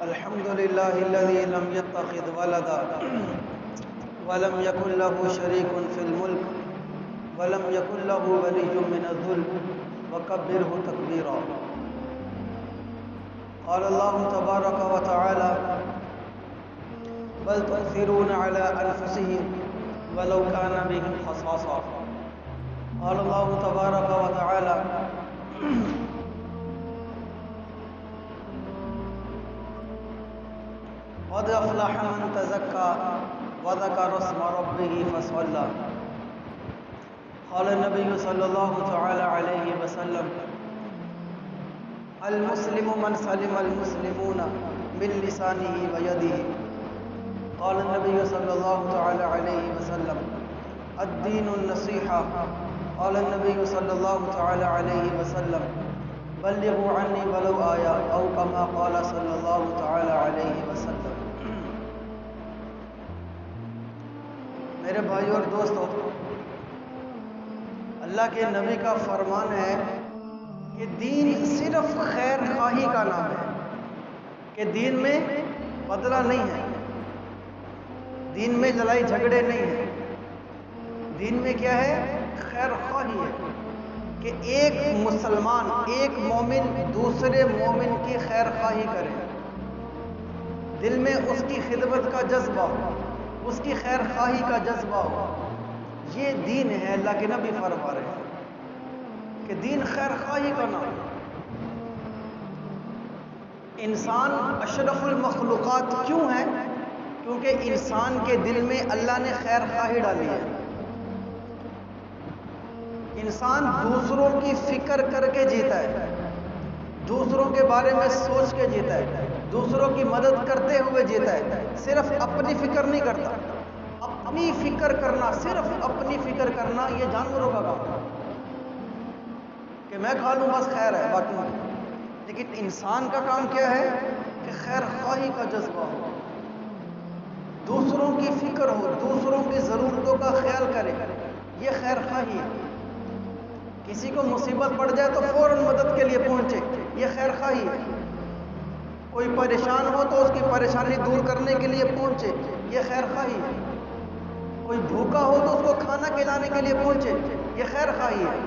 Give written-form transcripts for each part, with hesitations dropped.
الحمد لله الذي لم يتخذ ولدا ولم يكن له شريك في الملك ولم يكن له ولي من الذل وكبره تكبيرا. قال الله تبارك وتعالى: بل تؤثرون على أنفسهم ولو كان بهم خصاصة. قال الله تبارك وتعالى: قد أفلح من تزكى وذكر اسم ربه فصلى. قال النبي صلى الله تعالى عليه وسلم: المسلم من سلم المسلمون من لسانه ويده. قال النبي صلى الله تعالى عليه وسلم: الدين النصيحة. قال النبي صلى الله تعالى عليه وسلم: بلغوا عني ولو آية، أو كما قال صلی اللہ تعالی علیہ وسلم. میرے بھائیو اور دوستو، اللہ کے نبی کا فرمان ہے کہ دین صرف خیر خواہی کا نام ہے، کہ دین میں بدلہ نہیں ہے، دین میں لڑائی جھگڑے نہیں ہیں. دین میں کیا ہے؟ خیر خواہی ہے، کہ ایک مسلمان، ایک مومن دوسرے مومن کی خیر خواہی کرے، دل میں اس کی خدمت کا جذبہ ہو، اس کی خیر خواہی کا جذبہ ہو. یہ دین ہے. اللہ کے نبی فرما رہے ہیں کہ دین خیر خواہی کا نام ہے. انسان اشرف المخلوقات کیوں ہے؟ کیونکہ انسان کے دل میں اللہ نے خیر خواہی ڈالی ہے. انسان دوسروں کی فکر کر کے جیتا ہے، دوسروں کے بارے میں سوچ کے جیتا ہے، دوسروں کی مدد کرتے ہوئے جیتا ہے. صرف اپنی فکر نہیں کرتا. اپنی فکر کرنا، صرف اپنی فکر کرنا، یہ جانوروں کا کام ہے کہ میں کھا لوں بس خیر ہے باقی. لیکن انسان کا کام کیا ہے؟ کہ خیر خواہی کا جذبہ ہو، دوسروں کی فکر ہو، دوسروں کی ضرورتوں کا خیال کرے. یہ خیر خواہی ہے. کسی کو مصیبت پڑ جائے تو فوراً مدد کے لیے پہنچے، یہ خیر خواہی ہے. کوئی پریشان ہو تو اس کی پریشانی دور کرنے کے لیے پہنچے، یہ خیر خواہی ہے. کوئی بھوکا ہو تو اس کو کھانا کھلانے کے لیے پہنچے، یہ خیر خواہی ہے.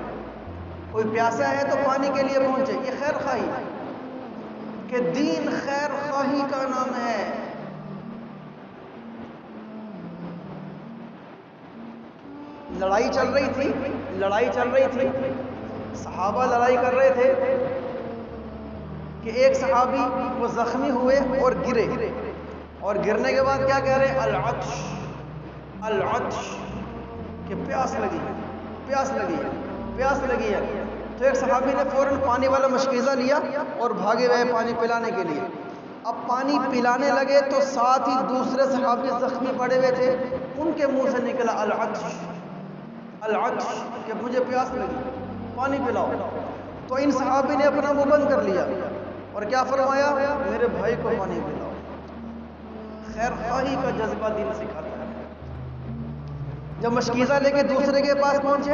کوئی پیاسا ہے تو پانی کے لیے پہنچے، یہ خیر خواہی ہے. کہ دین خیر خواہی کا نام ہے. لڑائی چل رہی تھی، صحابہ لڑائی کر رہے تھے کہ ایک صحابی وہ زخمی ہوئے اور گرے، اور گرنے کے بعد کیا کہہ رہے؟ العطش العطش، کہ پیاس لگی ہے. تو ایک صحابی نے فوراً پانی والا مشکیزہ لیا اور بھاگے ہوئے پانی پلانے کے لیے. اب پانی پلانے لگے تو ساتھ ہی دوسرے صحابی زخمی پڑے ہوئے تھے، ان کے منہ سے نکلا العطش العطش، کہ مجھے پیاس لگی، پانی پلاؤ. تو ان صحابی نے اپنا منہ بند کر لیا اور کیا فرمایا؟ میرے بھائی کو پانی پلاؤ. خیر خواہی کا جذبہ دین سکھاتا ہے. جب مشکیزہ لے کے دوسرے کے پاس پہنچے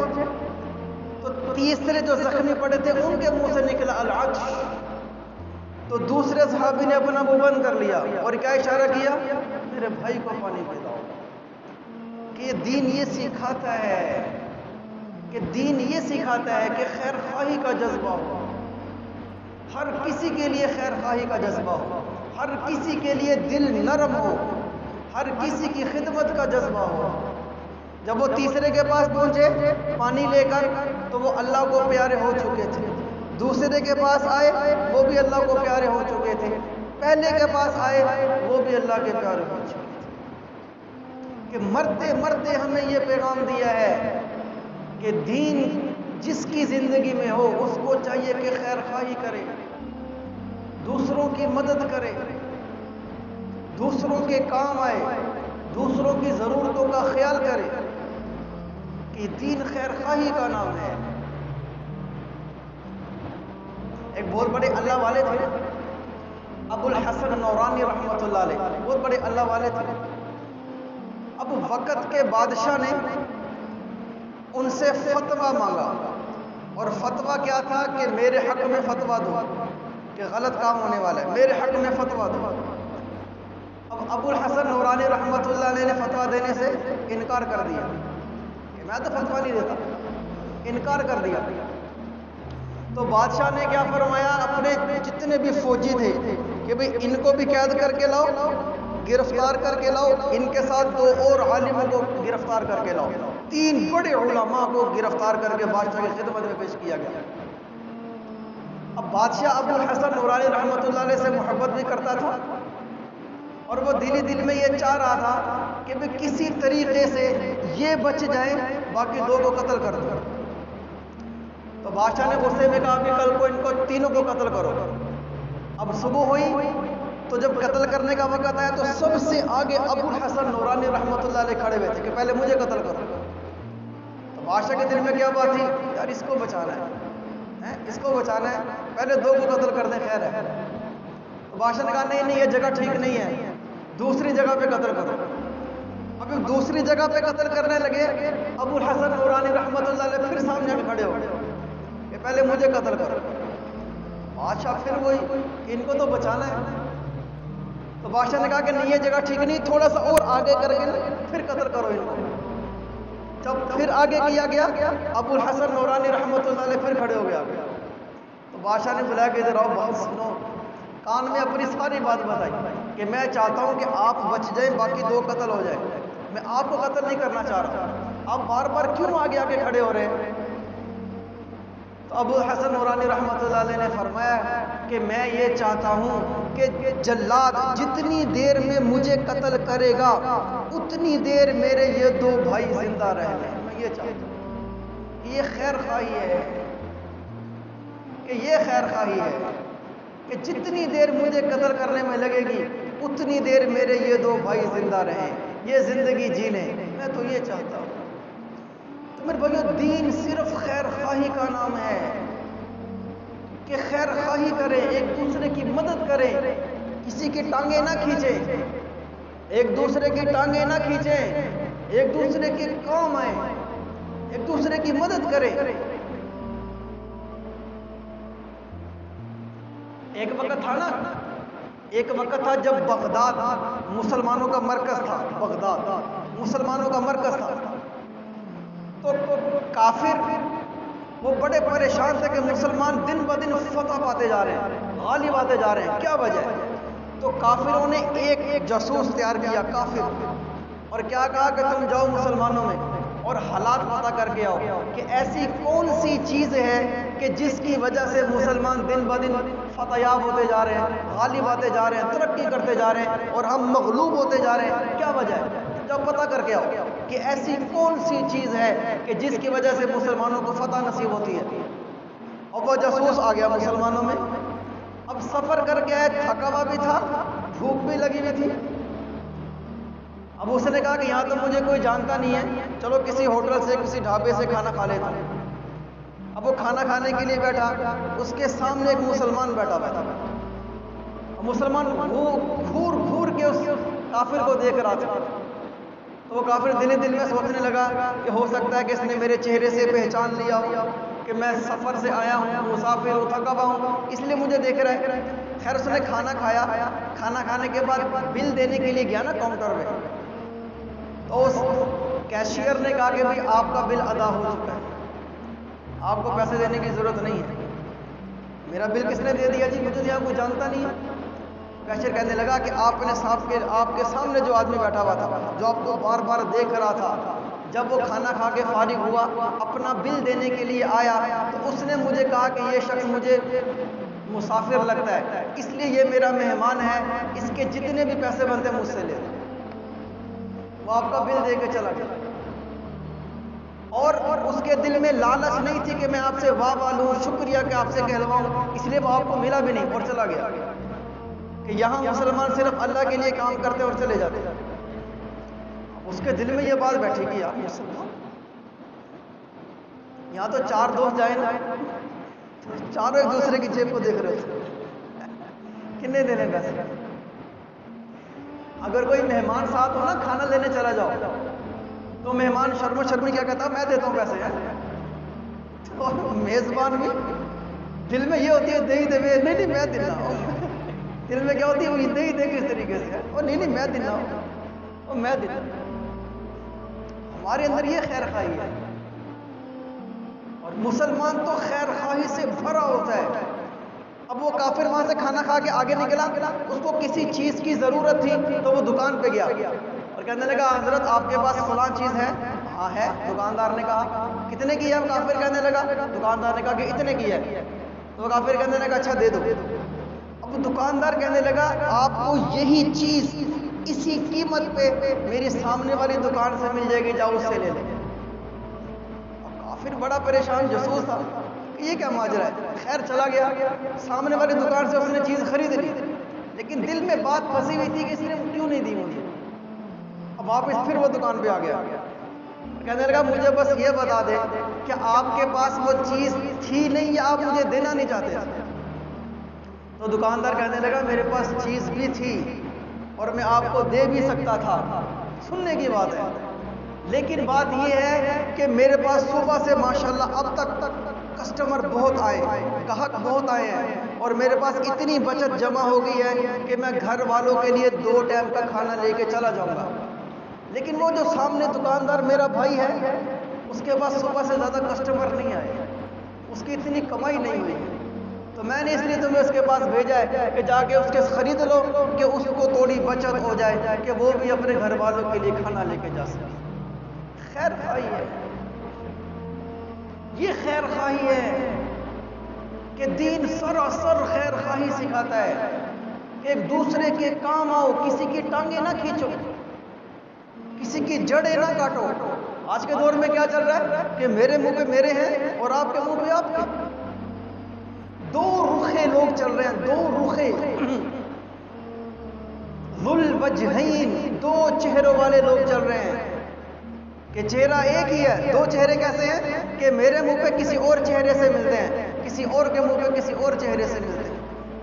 تو تیسرے جو زخمی پڑے تھے ان کے منہ سے نکلا العطش. تو دوسرے صحابی نے اپنا منہ بند کر لیا اور کیا اشارہ کیا؟ میرے بھائی کو پانی پلاؤ. کہ دین یہ سکھاتا ہے، کہ خیر خواہی کا جذبہ ہو، ہر کسی کے لیے خیر خواہی کا جذبہ ہو، ہر کسی کے لیے دل نرم ہو، ہر کسی کی خدمت کا جذبہ ہو. جب وہ تیسرے کے پاس پہنچے پانی لے کر تو وہ اللہ کو پیارے ہو چکے تھے. دوسرے کے پاس آئے وہ بھی اللہ کو پیارے ہو چکے تھے. پہلے کے پاس آئے وہ بھی اللہ کے پیارے ہو چکے تھے. کہ مرتے مرتے ہمیں یہ پیغام دیا ہے کہ دین جس کی زندگی میں ہو اس کو چاہیے کہ خیر خواہی کرے، دوسروں کی مدد کرے، دوسروں کے کام آئے، دوسروں کی ضرورتوں کا خیال کرے. کہ دین خیر خواہی کا نام ہے. ایک بہت بڑے اللہ والے تھے، ابو الحسن نورانی رحمۃ اللہ علیہ، بہت بڑے اللہ والے تھے. اب وقت کے بادشاہ نے ان سے فتویٰ مانگا، اور فتویٰ کیا تھا؟ کہ میرے حق میں فتویٰ دو. کہ غلط کام ہونے والا ہے، میرے حق میں فتویٰ دو۔ اب ابو الحسن نورانی رحمۃ اللہ علیہ نے فتویٰ دینے سے انکار کر دیا کہ میں تو فتویٰ نہیں دیتا، انکار کر دیا۔ تو بادشاہ نے کیا فرمایا، اپنے جتنے بھی فوجی تھے کہ بھئی ان کو بھی قید کر کے لاؤ، گرفتار کر کے لاؤ، ان کے ساتھ 2 اور عالموں کو گرفتار کر کے لاؤ۔ 3 بڑے علماء کو گرفتار کر کے بادشاہ کی خدمت میں پیش کیا گیا۔ اب بادشاہ ابو الحسن نورانی رحمۃ اللہ علیہ سے محبت بھی کرتا تھا، اور وہ دل میں یہ چاہ رہا تھا کہ بھئی کسی طریقے سے یہ بچ جائیں، باقی 2 کو قتل کر دو۔ تو بادشاہ نے غصے میں کہا کہ کل کو ان کو 3 کو قتل کرو۔ اب صبح ہوئی تو جب قتل کرنے کا وقت آیا تو سب سے آگے ابو الحسن نورانی رحمۃ اللہ علیہ کھڑے ہوئے تھے کہ پہلے مجھے قتل کرو۔ تو بادشاہ کے دل میں کیا بات تھی، یار اس کو بچانا ہے، اس کو بچانا ہے، پہلے 2 کو قتل کر دیں، خیر ہے۔ تو بادشاہ نے کہا نہیں یہ جگہ ٹھیک نہیں ہے، دوسری جگہ پہ قتل کرو۔ ابھی دوسری جگہ پہ قتل کرنے لگے، ابو الحسن نورانی رحمۃ اللہ علیہ پھر سامنے بھی کھڑے ہو کہ پہلے مجھے قتل کرو۔ بادشاہ پھر وہی کہ ان کو تو بچانا ہے۔ تو بادشاہ نے کہا کہ نہیں یہ جگہ ٹھیک نہیں، تھوڑا سا اور آگے کر کے پھر قتل کرو ان کو۔ جب پھر آگے کیا گیا، ابو الحسن نورانی رحمۃ اللہ علیہ پھر کھڑے ہو گیا۔ تو بادشاہ نے بلایا کہ ادھر آؤ، بات سنو۔ کان میں اپنی ساری بات بتائی کہ میں چاہتا ہوں کہ آپ بچ جائیں، باقی 2 قتل ہو جائیں، میں آپ کو قتل نہیں کرنا چاہ رہا، آپ بار بار کیوں آگے آگے کھڑے ہو رہے ہیں؟ تو ابو الحسن نورانی رحمۃ اللہ علیہ نے فرمایا کہ میں یہ چاہتا ہوں کہ جلاد جتنی دیر میں مجھے قتل کرے گا اتنی دیر میرے یہ 2 بھائی زندہ رہیں۔ میں یہ چاہتا ہوں، یہ خیر خواہی ہے، کہ یہ خیر خواہی ہے کہ جتنی دیر مجھے قتل کرنے میں لگے گی اتنی دیر میرے یہ 2 بھائی زندہ رہیں، یہ زندگی جی لیں، میں تو یہ چاہتا ہوں۔ تو میرے بھائیو، دین صرف خیر خواہی کا نام ہے کہ خیر خواہی کریں، ایک دوسرے کی مدد کریں، کسی کی ٹانگیں نہ کھینچیں، ایک دوسرے کی ٹانگیں نہ کھینچیں، ایک دوسرے کے کام آئیں، ایک دوسرے کی مدد کریں۔ ایک وقت تھا جب بغداد مسلمانوں کا مرکز تھا، بغداد مسلمانوں کا مرکز تھا، تو کافر وہ بڑے پریشان تھے کہ مسلمان دن بدن فتح پاتے جا رہے ہیں، غالب آتے جا رہے ہیں، کیا وجہ ہے؟ تو کافروں نے ایک جاسوس تیار کیا، کافر، اور کیا کہا کہ تم جاؤ مسلمانوں میں اور حالات پتہ کر کے آؤ کہ ایسی کون سی چیز ہے کہ جس کی وجہ سے مسلمان دن بدن فتح یاب ہوتے جا رہے ہیں، غالب آتے جا رہے ہیں، ترقی کرتے جا رہے ہیں، اور ہم مغلوب ہوتے جا رہے ہیں، کیا وجہ ہے؟ جب پتہ کر کے آؤ کہ ایسی کون سی چیز ہے کہ جس کی وجہ سے مسلمانوں کو فتح نصیب ہوتی ہے۔ اور وہ جاسوس آ گیا مسلمانوں میں، اب سفر کر کے آئے، تھکا ہوا بھی تھا، بھوک بھی لگی ہوئی تھی۔ اب اس نے کہا کہ یہاں تو مجھے کوئی جانتا نہیں ہے، چلو کسی ہوٹل سے کسی ڈھابے سے کھانا کھا لیتا ہوں۔ اب وہ کھانا کھانے کے لیے بیٹھا، اس کے سامنے ایک مسلمان بیٹھا ہوا تھا، مسلمان گھور گھور کے اس کافر کو دیکھ رہا تھا۔ تو وہ کافر دل میں سوچنے لگا کہ ہو سکتا ہے کہ اس نے میرے چہرے سے پہچان لیا ہو کہ میں سفر سے آیا ہوں، مسافر ہوں، تھکا ہوا ہوں، اس لیے مجھے دیکھ رہا ہے۔ خیر اس نے کھانا کھایا، کھانا کھانے کے بعد بل دینے کے لیے گیا نا کاؤنٹر میں، تو اس کیشیئر نے کہا کہ بھائی آپ کا بل ادا ہو چکا ہے، آپ کو پیسے دینے کی ضرورت نہیں ہے۔ میرا بل کس نے دے دیا جی؟ مجھے یہاں کوئی جانتا نہیں ہے۔ کیشیئر کہنے لگا کہ آپ کے سامنے جو آدمی بیٹھا ہوا تھا، جو آپ کو بار بار دیکھ رہا تھا، جب وہ کھانا کھا کے فارغ ہوا، اپنا بل دینے کے لیے آیا تو اس نے مجھے کہا کہ یہ شخص مجھے مسافر لگتا ہے، اس لیے یہ میرا مہمان ہے، اس کے جتنے بھی پیسے بنتے ہیں مجھ سے لے۔ وہ آپ کا بل دے کے چلا گیا، اور اس کے دل میں لالچ نہیں تھی کہ میں آپ سے واہ واہ لوں، شکریہ کہ آپ سے کہلواؤں، اس لیے وہ آپ کو ملا بھی نہیں اور چلا گیا کہ یہاں مسلمان صرف اللہ کے لیے کام کرتے اور چلے جاتے۔ اس کے دل میں یہ بات بیٹھی کہ یار مسلمان یہاں تو 4 دوست جائیں نا، چاروں ایک دوسرے کی جیب کو دیکھ رہے تھے، کتنے دینے پیسے؟ اگر کوئی مہمان ساتھ ہو نا، کھانا لینے چلا جاؤ تو مہمان شرم و شرمی کیا کہتا ہے، میں دیتا ہوں پیسے، تو میزبان بھی دل میں یہ ہوتی ہے دے دے نہیں نہیں میں دینا ہوں، دل میں کیا ہوتی ہے وہ دے کس طریقے سے اور نہیں نہیں میں دینا ہوں اور میں دینا. ہمارے اندر یہ خیر خواہی ہے، اور مسلمان تو خیر خواہی سے بھرا ہوتا ہے. اب وہ کافر وہاں سے کھانا کھا کے آگے نکلا، اس کو کسی چیز کی ضرورت تھی تو وہ دکان پہ گیا اور کہنے لگا حضرت آپ کے پاس فلاں چیز ہے؟ ہاں ہے. دکاندار نے کہا کتنے کی ہے؟ کافر کہنے لگا. دکاندار نے کہا کہ اتنے کی ہے. تو کافر کہنے لگا اچھا دے دو. اب دکاندار کہنے لگا آپ کو یہی چیز اسی قیمت پہ میری سامنے والی دکان سے مل جائے گی، جاؤ اس سے لے لیں. اب کافر بڑا پریشان جسوس تھا کہ یہ کیا ماجرا ہے. خیر چلا گیا، سامنے والی دکان سے اس نے چیز خرید لی، لیکن دل میں بات پھنسی ہوئی تھی کہ اس نے کیوں نہیں دی مجھے. اب واپس پھر وہ دکان پہ آ گیا، کہنے لگا مجھے بس یہ بتا دیں کہ آپ کے پاس وہ چیز تھی نہیں یا آپ مجھے دینا نہیں چاہتے. تو دکاندار کہنے لگا میرے پاس چیز بھی تھی اور میں آپ کو دے بھی سکتا تھا. سننے کی بات ہے، لیکن بات یہ ہے کہ میرے پاس صبح سے ماشاءاللہ اب تک کسٹمر بہت آئے، گاہک بہت آئے ہیں، اور میرے پاس اتنی بچت جمع ہو گئی ہے کہ میں گھر والوں کے لیے 2 ٹائم کا کھانا لے کے چلا جاؤں گا. لیکن وہ جو سامنے دکاندار میرا بھائی ہے اس کے پاس صبح سے زیادہ کسٹمر نہیں آئے، اس کی اتنی کمائی نہیں ہوئی، تو میں نے اس لیے تمہیں اس کے پاس بھیجا ہے کہ جا کے اس کے خرید لو کہ اس کو تھوڑی بچت ہو جائے کہ وہ بھی اپنے گھر والوں کے لیے کھانا لے کے جا سکے. خیر خواہی ہے، یہ خیر خواہی ہے کہ دین سراسر خیر خواہی سکھاتا ہے کہ ایک دوسرے کے کام آؤ، کسی کی ٹانگیں نہ کھینچو، کسی کی جڑیں نہ کاٹو. آج کے دور میں کیا چل رہا ہے کہ میرے منہ پہ میرے ہیں اور آپ کے منہ پہ آپ کے. 2 رخے لوگ چل رہے ہیں، 2 رخے، ذو الوجہین، 2 چہروں والے لوگ چل رہے ہیں کہ چہرہ ایک ہی ہے. 2 چہرے کیسے ہیں کہ میرے منہ پہ کسی اور چہرے سے ملتے ہیں، کسی اور کے منہ پہ کسی اور چہرے سے ملتے ہیں.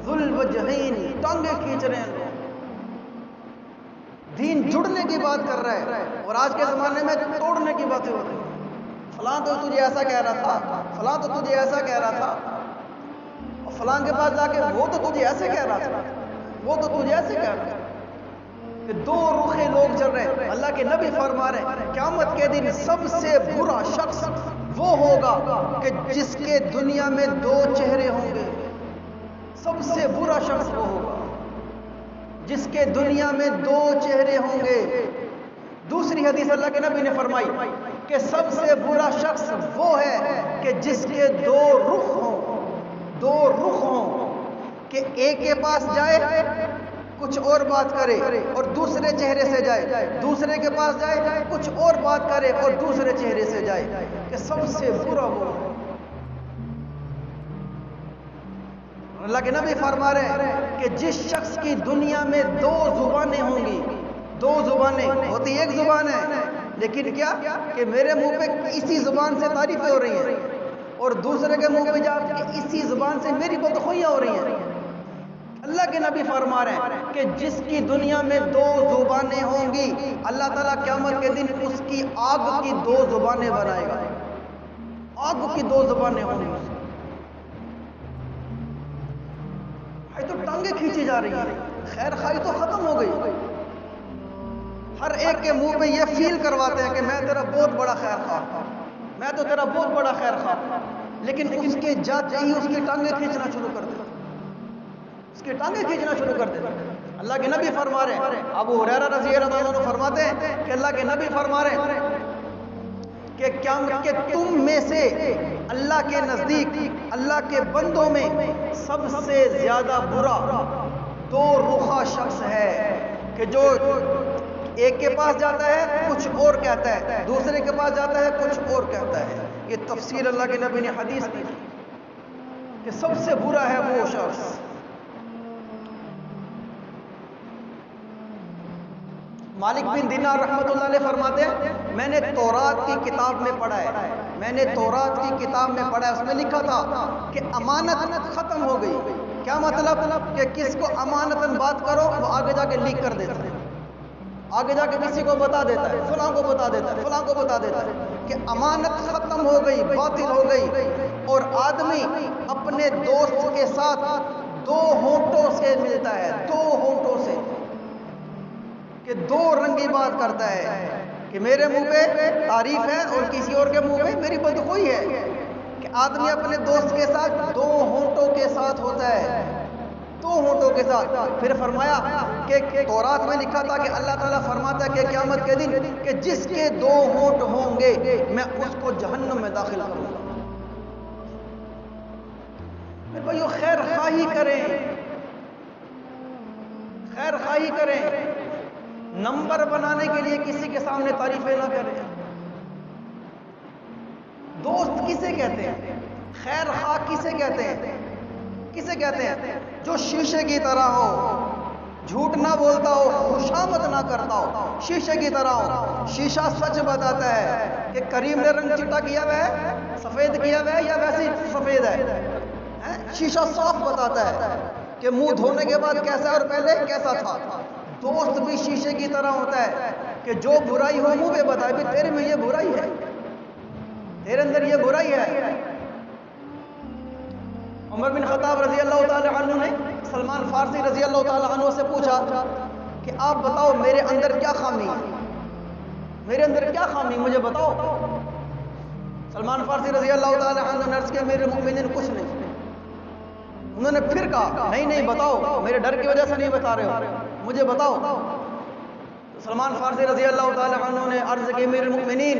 ذو الوجہین، ٹانگیں کھینچ رہے ہیں لوگ. دین جڑنے کی بات کر رہا ہے اور آج کے زمانے میں توڑنے کی باتیں ہو رہی ہیں. فلاں تو تجھے ایسا کہہ رہا تھا، فلاں تو تجھے ایسا کہہ رہا تھا، اور فلاں کے پاس جا کے وہ تو تجھے ایسے کہہ رہا تھا، وہ تو تجھے ایسے کہہ رہا تھا. کہ 2 رخے لوگ چل رہے ہیں. اللہ کے نبی فرما رہے ہیں قیامت کے دن سب سے برا شخص وہ ہوگا کہ جس کے دنیا میں 2 چہرے ہوں گے. سب سے برا شخص وہ ہوگا جس کے دنیا میں 2 چہرے ہوں گے. دوسری حدیث اللہ کے نبی نے فرمائی کہ سب سے برا شخص وہ ہے کہ جس کے 2 رخ ہوں، 2 رخ ہوں، کہ ایک کے پاس جائے کچھ اور بات کرے اور دوسرے چہرے سے جائے، دوسرے کے پاس جائے کچھ اور بات کرے اور دوسرے چہرے سے جائے. کہ سب سے برا وہ ہے. اللہ کے نبی فرما رہے ہیں کہ جس شخص کی دنیا میں 2 زبانیں ہوں گی، 2 زبانیں ہوتی، ایک زبان ہے لیکن کیا کہ میرے منہ پہ اسی زبان سے تعریفیں ہو رہی ہیں اور دوسرے کے منہ پہ جا کے اسی زبان سے میری بدخوئیاں ہو رہی ہیں. اللہ کے نبی فرما رہے ہیں کہ جس کی دنیا میں 2 زبانیں ہوں گی اللہ تعالیٰ قیامت کے دن اس کی آگ کی 2 زبانیں بنائے گا. آگ کی 2 زبانیں ہوں گی. تو ٹانگیں کھینچی جا رہی ہیں، خیر خواہی تو ختم ہو گئی. ہر ایک کے منہ پہ یہ فیل کرواتے ہیں کہ میں تیرا بہت بڑا خیر خواہ، میں تو تیرا بہت بڑا خیر خواہ، لیکن اس کے جاتے ہی اس کی ٹانگیں کھینچنا شروع کر دیتے، اس کی ٹانگیں کھینچنا شروع کر دیتے. اللہ کے نبی فرما رہے ہیں، ابو ہریرہ رضی اللہ عنہ فرماتے ہیں کہ اللہ کے نبی فرما رہے ہیں کہ کہ تم میں سے اللہ کے نزدیک اللہ کے بندوں میں سب سے زیادہ برا 2 رخا شخص ہے کہ جو ایک کے پاس جاتا ہے کچھ اور کہتا ہے، دوسرے کے پاس جاتا ہے کچھ اور کہتا ہے. یہ تفسیر اللہ کے نبی نے حدیث کی کہ سب سے برا ہے وہ شخص. مالک بن دینار رحمۃ اللہ علیہ فرماتے ہیں میں نے تورات کی کتاب میں پڑھا ہے، میں نے تورات کی کتاب میں پڑھا ہے، اس میں لکھا تھا کہ امانت ختم ہو گئی. کیا مطلب کہ کس کو امانتاً بات کرو وہ آگے جا کے لیک کر دیتا ہے، آگے جا کے کسی کو بتا دیتا ہے، فلاں کو بتا دیتا ہے، فلاں کو بتا دیتا ہے کہ امانت ختم ہو گئی، باطل ہو گئی. اور آدمی اپنے دوست کے ساتھ دو ہونٹوں سے ملتا ہے، دو ہونٹوں سے، کہ دو رنگی بات کرتا ہے کہ میرے منہ پہ تعریف ہے اور کسی اور کے منہ پہ میری بدخوئی ہے، کہ آدمی اپنے دوست کے ساتھ دو ہونٹوں کے ساتھ ہوتا ہے، دو ہونٹوں کے ساتھ۔ پھر فرمایا کہ تورات میں لکھا تھا کہ اللہ تعالیٰ فرماتا ہے کہ قیامت کے دن کہ جس کے دو ہونٹ ہوں گے میں اس کو جہنم میں داخل کروں گا۔ میرے بھائیو، خیر خواہی کریں، خیر خواہی کریں، نمبر بنانے کے لیے کسی کے سامنے تعریفیں نہ کریں۔ دوست کسے کہتے ہیں؟ خیر خواہ کسے کہتے ہیں؟ کسے کہتے ہیں؟ جو شیشے کی طرح ہو، جھوٹ نہ بولتا ہو، خوشامد نہ کرتا ہو، شیشے کی طرح ہو۔ شیشہ سچ بتاتا ہے کہ کریم نے رنگ چٹا کیا ہوا ہے، سفید کیا ہوا ہے یا ویسے سفید ہے۔ شیشہ صاف بتاتا ہے کہ منہ دھونے کے بعد کیسا اور پہلے کیسا تھا۔ دوست بھی شیشے کی طرح ہوتا ہے کہ جو برائی ہو منہ پہ بتائے بھی تیرے میں یہ برائی ہے، تیرے اندر یہ برائی ہے۔ عمر بن خطاب رضی اللہ تعالی عنہ نے سلمان فارسی رضی اللہ تعالی عنہ سے پوچھا کہ آپ بتاؤ میرے اندر کیا خامی ہے، میرے اندر کیا خامی مجھے بتاؤ۔ سلمان فارسی رضی اللہ تعالی عنہ نے عرض کیا میرے مومنین کچھ نہیں۔ انہوں نے پھر کہا نہیں نہیں بتاؤ، میرے ڈر کی وجہ سے نہیں بتا رہے ہو، مجھے بتاؤ۔ سلمان فارسی رضی اللہ تعالی عنہ نے عرض کی میرے مومنین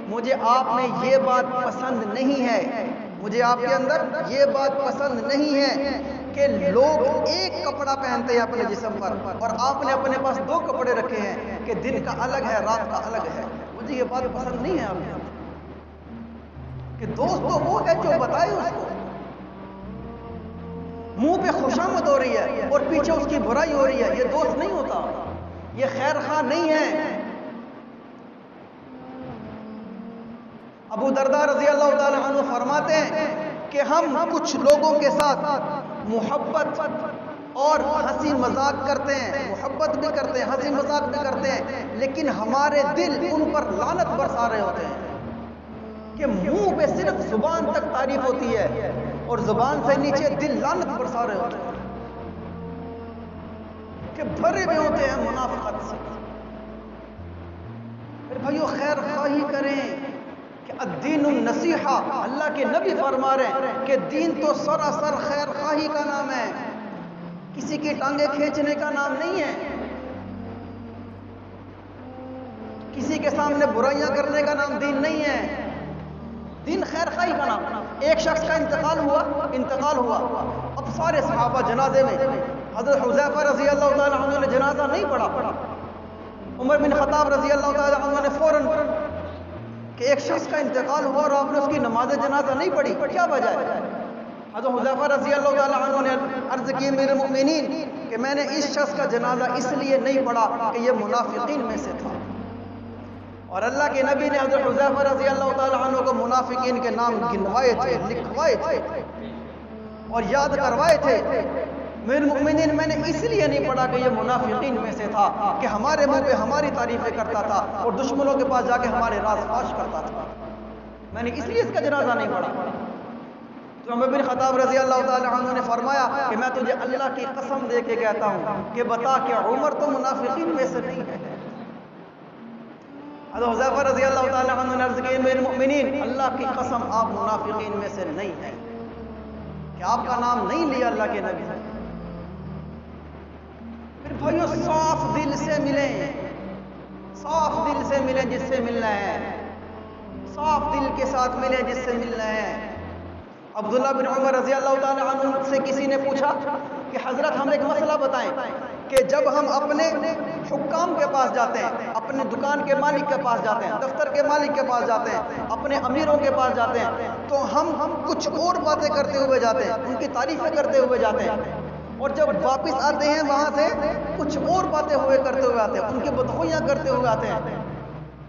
مجھے آپ نے یہ بات پسند نہیں ہے، مجھے آپ کے اندر یہ بات پسند نہیں ہے کہ لوگ ایک کپڑا پہنتے ہیں اپنے جسم پر اور آپ نے اپنے پاس دو کپڑے رکھے ہیں کہ دن کا الگ ہے رات کا الگ ہے۔ مجھے یہ بات پسند نہیں ہے آپ کے اندر کہ دوست تو وہ ہے جو بتائے اس کو۔ منہ پہ خوشامد ہو رہی ہے اور پیچھے اس کی برائی ہو رہی ہے، یہ دوست نہیں ہوتا، یہ خیر خواہ نہیں ہے۔ ابو درداء رضی اللہ تعالی عنہ فرماتے ہیں کہ ہم کچھ لوگوں کے ساتھ محبت اور ہنسی مذاق کرتے ہیں، محبت بھی کرتے ہیں، ہنسی مذاق بھی کرتے ہیں، لیکن ہمارے دل ان پر لعنت برسا رہے ہوتے ہیں کہ منہ پہ صرف زبان تک تعریف ہوتی ہے اور زبان سے نیچے دل لعنت برسا رہے ہوتے ہیں، کہ بھرے ہوئے ہوتے ہیں منافقت سے۔ میرے بھائیو، خیر خواہی کریں کہ الدین النصیحہ، اللہ کے نبی فرما رہے ہیں کہ دین تو سراسر خیر خواہی کا نام ہے، کسی کی ٹانگیں کھینچنے کا نام نہیں ہے، کسی کے سامنے برائیاں کرنے کا نام دین نہیں ہے، دین خیر خواہی کا نام۔ ایک شخص کا انتقال ہوا، اب سارے صحابہ جنازے میں، حضرت حذیفہ رضی اللہ تعالی عنہ نے جنازہ نہیں پڑھا، عمر بن خطاب رضی اللہ تعالی عنہ نے فوراً کہ ایک شخص کا انتقال ہوا اور آپ نے اس کی نماز جنازہ نہیں پڑھی، کیا وجہ ہے؟ حضرت حذیفہ رضی اللہ تعالی عنہ نے عرض کی میرے مومنین کہ میں نے اس شخص کا جنازہ اس لیے نہیں پڑھا کہ یہ منافقین میں سے تھا، اور اللہ کے نبی نے حضرت حذیفہ رضی اللہ تعالی عنہ کو منافقین کے نام گنوائے تھے، لکھوائے تھے اور یاد کروائے تھے۔ میرے مومنین میں نے اس لیے نہیں پڑھا کہ یہ منافقین میں سے تھا کہ ہمارے منہ پہ ہماری تعریفیں کرتا تھا اور دشمنوں کے پاس جا کے ہمارے راز فاش کرتا تھا، میں نے اس لیے اس کا جنازہ نہیں پڑھا۔ تو عمر بن خطاب رضی اللہ تعالی عنہ نے فرمایا کہ میں تجھے اللہ کی قسم دے کے کہتا ہوں کہ بتا کہ عمر تو منافقین میں سے نہیں ہے۔ حضرت حذیفہ رضی اللہ تعالی عنہ نے عرض کی میرے مومنین اللہ کی قسم آپ منافقین میں سے نہیں ہیں، کہ آپ کا نام نہیں لیا اللہ کے نبی۔ پھر بھائیو، صاف دل سے ملیں، صاف دل سے ملیں جس سے ملنا ہے، صاف دل کے ساتھ ملیں جس سے ملنا ہے۔ عبداللہ بن عمر رضی اللہ تعالی عنہ سے کسی نے پوچھا کہ حضرت ہم ایک مسئلہ بتائیں کہ جب ہم اپنے حکام کے پاس جاتے ہیں، اپنے دکان کے مالک کے پاس جاتے ہیں، دفتر کے مالک کے پاس جاتے ہیں، اپنے امیروں کے پاس جاتے ہیں، تو ہم کچھ اور باتیں کرتے ہوئے جاتے ہیں، ان کی تعریفیں کرتے ہوئے جاتے ہیں، اور جب واپس آتے ہیں وہاں سے کچھ اور باتیں ہوئے کرتے ہوئے آتے ہیں، ان کی بدخویاں کرتے ہوئے آتے ہیں،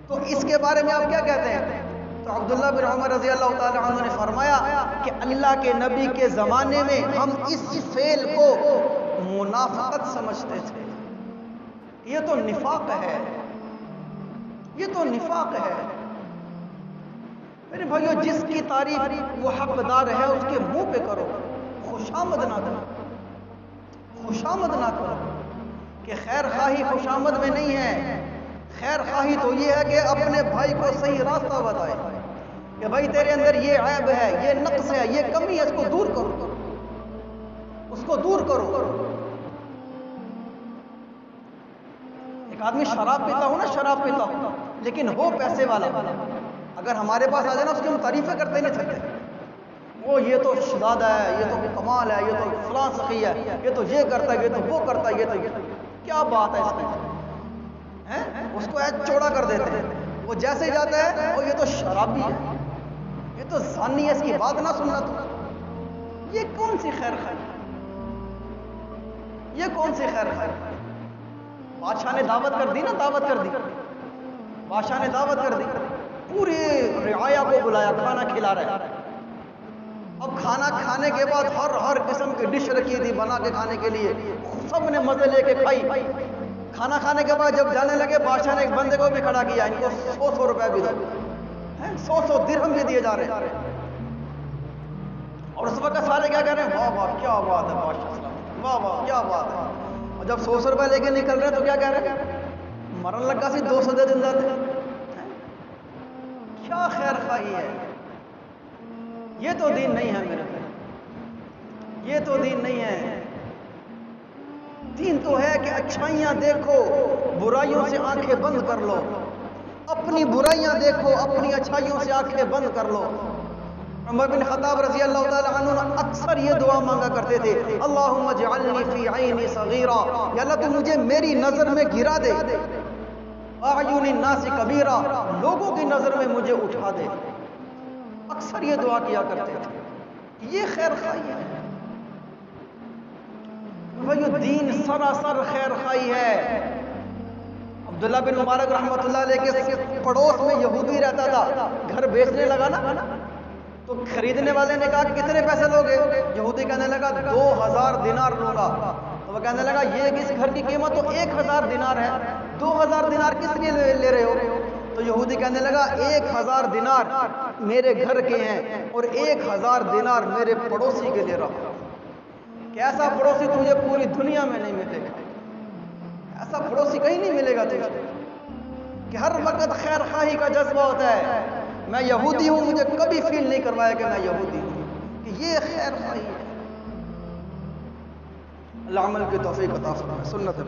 تو اس کے بارے میں آپ کیا کہتے ہیں؟ تو عبداللہ بن عمر رضی اللہ تعالی عنہ نے فرمایا کہ اللہ کے نبی کے زمانے میں ہم اس فعل کو منافقت سمجھتے تھے، یہ تو نفاق ہے، یہ تو نفاق ہے۔ میرے بھائیو جس کی تعریف وہ حقدار ہے اس کے منہ پہ کرو، خوشامد نہ کرو، خوشامد نہ کرو، کہ خیر خواہی خوشامد میں نہیں ہے۔ خیر خواہی تو یہ ہے کہ اپنے بھائی کو صحیح راستہ بتائے کہ بھائی تیرے اندر یہ عیب ہے، یہ نقص ہے، یہ کمی ہے، اس کو دور کرو، اس کو دور کرو۔ ایک آدمی شراب پیتا ہو نا، شراب پیتا ہو لیکن ہو پیسے والا، اگر ہمارے پاس آ جائے نا اس کی ہم تعریفیں کرتے نہیں تھکتے، وہ یہ تو شہزادہ ہے، یہ تو کمال ہے، یہ تو فلاں سخی ہے، یہ تو یہ کرتا ہے، یہ تو وہ کرتا ہے، یہ تو کیا بات ہے اس میں، اس کو ایسے چوڑا کر دیتے ہیں۔ وہ جیسے ہی جاتا ہے وہ یہ تو شرابی ہے، یہ تو زانی ہے، اس کی بات نہ سننا تو۔ یہ کون سی خیر خواہی، یہ کون سی خیر خواہی؟ بادشاہ نے دعوت کر دی نا، دعوت کر دی، بادشاہ نے دعوت کر دی، پوری رعایا کو بلایا، کھانا کھلا رہا ہے۔ اب کھانا کھانے کے بعد ہر قسم کی ڈش رکھی تھی بنا کے کھانے کے لیے، سب نے مزے لے کے کھائی۔ کھانا کھانے کے بعد جب جانے لگے، بادشاہ نے ایک بندے کو بھی کھڑا کیا، ان کو 100 روپے بھی دو، 100 درہم بھی دیے جا رہے ہیں۔ اور اس وقت سارے کیا کہہ رہے ہیں، واہ واہ کیا بات ہے بادشاہ صاحب، واہ واہ کیا بات ہے۔ اور جب 100 روپے لے کے نکل رہے ہیں تو کیا کہہ رہے ہیں، مرن لگا سی 200 دے دن جاتے۔ کیا خیر خواہی ہے، یہ تو دین نہیں ہے میرے بھائی، یہ تو دین نہیں ہے۔ دین تو ہے کہ اچھائیاں دیکھو، برائیوں سے آنکھیں بند کر لو، اپنی برائیاں دیکھو، اپنی اچھائیوں سے آنکھیں بند کر لو۔ عمر بن خطاب رضی اللہ تعالی عنہ اکثر یہ دعا مانگا کرتے تھے، اللہم اجعلنی فی عینی صغیرہ، یا اللہ تو مجھے میری نظر میں گرا دے، اعین الناس کبیرہ، لوگوں کی نظر میں مجھے اٹھا دے۔ اکثر یہ دعا کیا کرتے تھے، یہ خیر خواہی ہے۔ بھائیو دین سراسر خیر خواہی ہے۔ عبداللہ بن مبارک رحمۃ اللہ علیہ کے پڑوس میں یہودی رہتا تھا، گھر بیچنے لگا نا تو خریدنے والے نے کہا کتنے پیسے لوگے؟ یہودی کہنے لگا 2000 دینار لوں گا۔ تو وہ کہنے لگا یہ اس گھر کی قیمت تو 1000 دینار ہے، 2000 دینار کس لیے لے رہے ہو؟ تو یہودی کہنے لگا 1000 دینار میرے گھر کے ہیں اور 1000 دینار میرے پڑوسی کے لے رہا ہوں۔ کیسا پڑوسی تجھے پوری دنیا میں نہیں ملے گا، ایسا پڑوسی کہیں نہیں ملے گا تجھے کہ ہر وقت خیر خواہی کا جذبہ ہوتا ہے۔ میں یہودی ہوں، مجھے کبھی فیل نہیں کروایا کہ میں یہودی ہوں، کہ یہ خیر خواہی ہے۔ اللہ عمل کی توفیق عطا فرمائے۔ سنت ہے۔